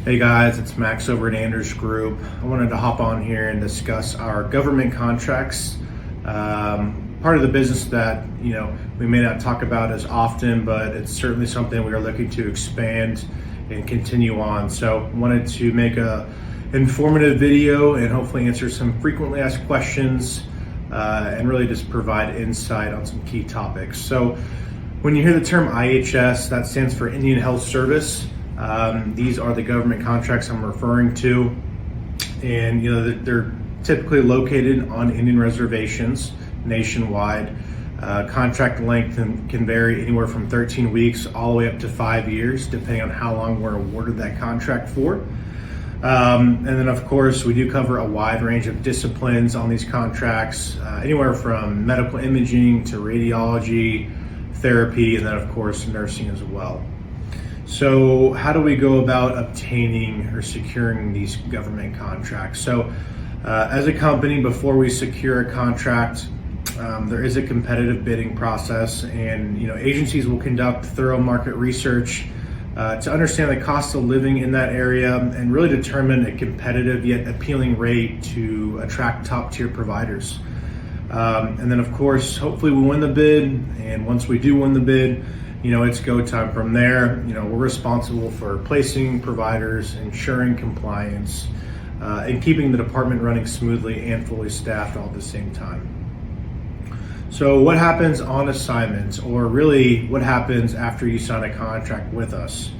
Hey guys, it's Max over at Anders Group. I wanted to hop on here and discuss our government contracts. Part of the business that we may not talk about as often, but it's certainly something we are looking to expand and continue on. So wanted to make a informative video and hopefully answer some frequently asked questions and really just provide insight on some key topics. So when you hear the term IHS, that stands for Indian Health Service. These are the government contracts I'm referring to, and they're typically located on Indian reservations nationwide. Contract length can vary anywhere from 13 weeks all the way up to 5 years, depending on how long we're awarded that contract for. And then of course, we do cover a wide range of disciplines on these contracts, anywhere from medical imaging to radiology, therapy, and then of course, nursing as well. So how do we go about obtaining or securing these government contracts? So as a company, before we secure a contract, there is a competitive bidding process, and agencies will conduct thorough market research to understand the cost of living in that area and really determine a competitive yet appealing rate to attract top tier providers. And then of course, hopefully we win the bid, and once we do win the bid, it's go time from there. We're responsible for placing providers, ensuring compliance, and keeping the department running smoothly and fully staffed all at the same time. So what happens on assignment, or really what happens after you sign a contract with us?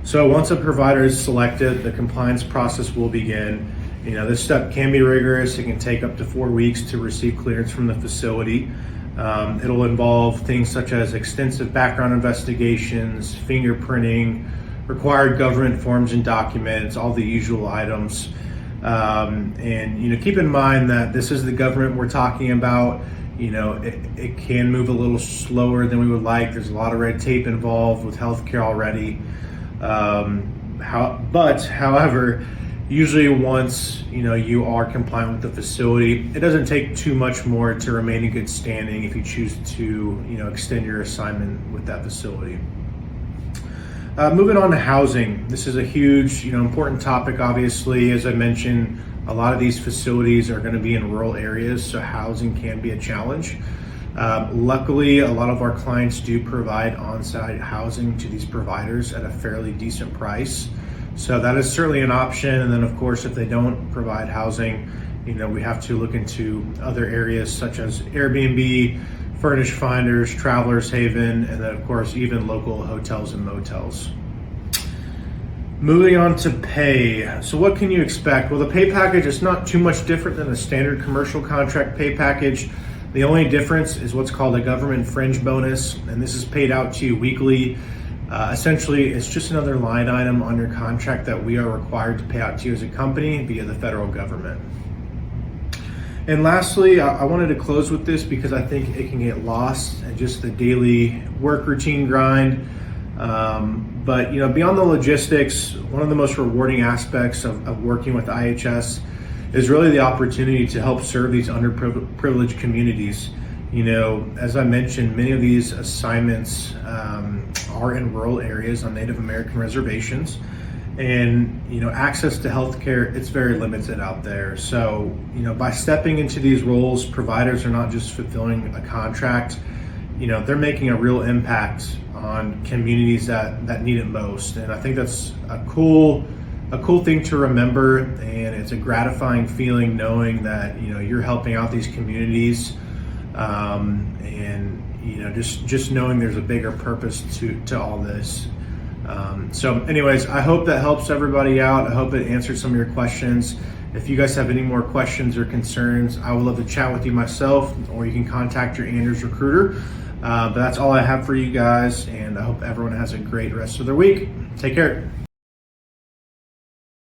So once a provider is selected, the compliance process will begin. This step can be rigorous. It can take up to 4 weeks to receive clearance from the facility. It'll involve things such as extensive background investigations, fingerprinting, required government forms and documents, all the usual items. And keep in mind that this is the government we're talking about. It can move a little slower than we would like. There's a lot of red tape involved with healthcare already. However, usually once you are compliant with the facility, it doesn't take too much more to remain in good standing if you choose to extend your assignment with that facility. Moving on to housing. This is a huge important topic. Obviously, as I mentioned, a lot of these facilities are going to be in rural areas, so housing can be a challenge. Luckily, a lot of our clients do provide on-site housing to these providers at a fairly decent price. So that is certainly an option. And then of course, if they don't provide housing, we have to look into other areas such as Airbnb, Furnish Finders, Travelers Haven, and then of course, even local hotels and motels. Moving on to pay. So what can you expect? Well, the pay package is not too much different than a standard commercial contract pay package. The only difference is what's called a government fringe bonus, and this is paid out to you weekly. Essentially, it's just another line item on your contract that we are required to pay out to you as a company via the federal government. And lastly, I wanted to close with this because I think it can get lost in just the daily work routine grind. But beyond the logistics, one of the most rewarding aspects of working with IHS is really the opportunity to help serve these underprivileged communities. As I mentioned, many of these assignments are in rural areas on Native American reservations, and access to healthcare, it's very limited out there. So by stepping into these roles, providers are not just fulfilling a contract, they're making a real impact on communities that need it most. And I think that's a cool thing to remember, and it's a gratifying feeling knowing that you're helping out these communities. And just knowing there's a bigger purpose to all this. So anyways, I hope that helps everybody out. I hope it answered some of your questions. If you guys have any more questions or concerns, I would love to chat with you myself, or you can contact your Anders recruiter. But that's all I have for you guys, and I hope everyone has a great rest of their week. Take care.